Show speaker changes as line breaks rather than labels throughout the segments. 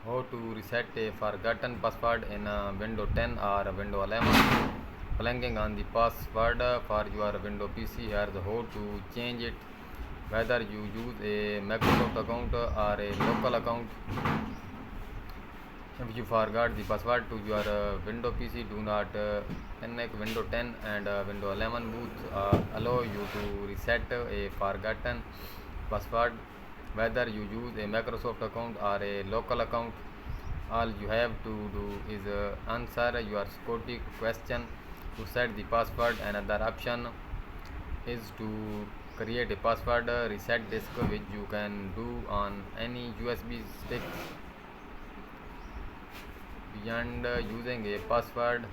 How to reset a forgotten password in Windows 10 or Windows 11. Clicking on the password for your Windows PC. Here's how to change it. Whether you use a Microsoft account or a local account, if you forgot the password to your Windows PC, do not connect Windows 10 and Windows 11 boots allow you to reset a forgotten password. Whether you use a Microsoft account or a local account, all you have to do is answer your security question to set the password. Another option is to create a password reset disk, which you can do on any USB stick. Beyond using a password,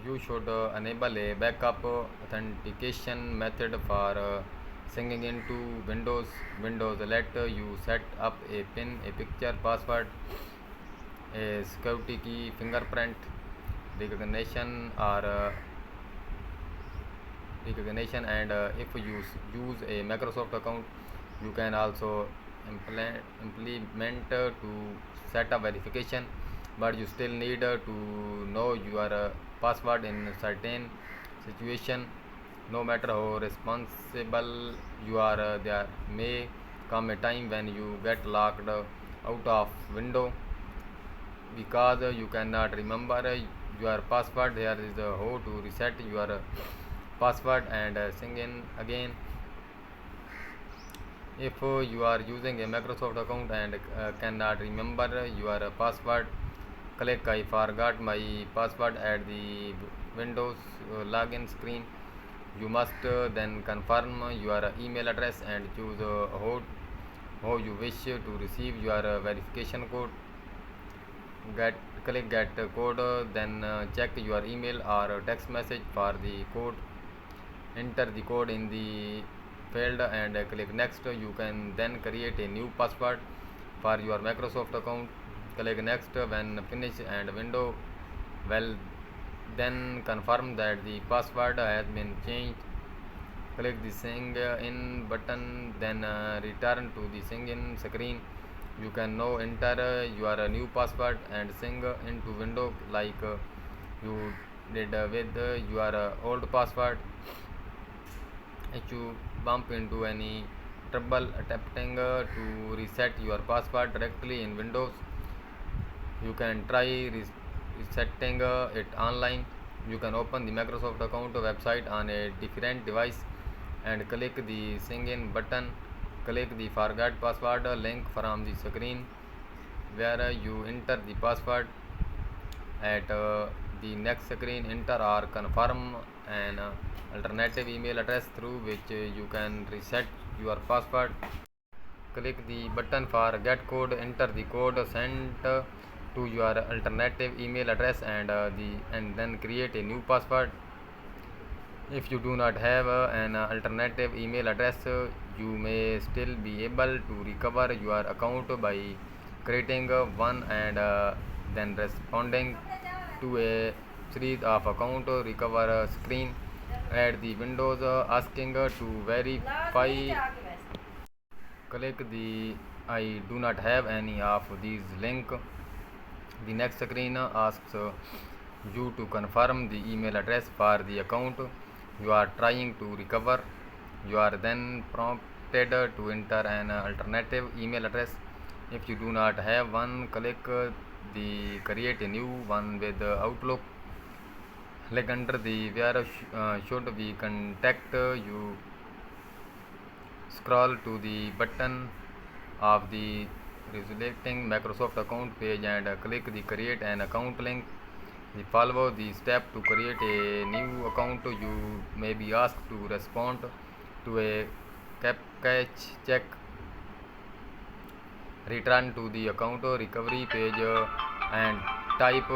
you should enable a backup authentication method for syncing into Windows. Windows let you set up a PIN, a picture password, a security key, fingerprint recognition and if you use a Microsoft account, you can also implement to set up verification, but you still need to know your password in certain situation. No matter how responsible you are, there may come a time when you get locked out of window because you cannot remember your password. Here is how to reset your password and sign in again. If you are using a Microsoft account and cannot remember your password, click I forgot my password at the Windows login screen. You must then confirm your email address and choose how you wish to receive your verification code. Click get code, then check your email or text message for the code. Enter the code in the field and click next. You can then create a new password for your Microsoft account. Click next when finished and window will then confirm that the password has been changed. Click the sign in button, then return to the sign in screen. You can now enter your new password and sign into window like you did with your old password. If you bump into any trouble attempting to reset your password directly in Windows, you can try resetting it online. You can open the Microsoft account website on a different device and click the sign in button. Click the forgot password link from the screen where you enter the password. At the next screen, enter or confirm an alternative email address through which you can reset your password. Click the button for get code. Enter the code sent to your alternative email address and then create a new password. If you do not have an alternative email address, you may still be able to recover your account by creating one and then responding to a series of account recover screen at the windows asking to verify. Click the I do not have any of these link. The next screen asks you to confirm the email address for the account you are trying to recover. You are then prompted to enter an alternative email address. If you do not have one, click the create a new one with Outlook. Click under the where should we contact you. Scroll to the button of the resulting Microsoft account page and click the create an account link. Follow the step to create a new account. You may be asked to respond to a CAPTCHA check. Return to the account recovery page and type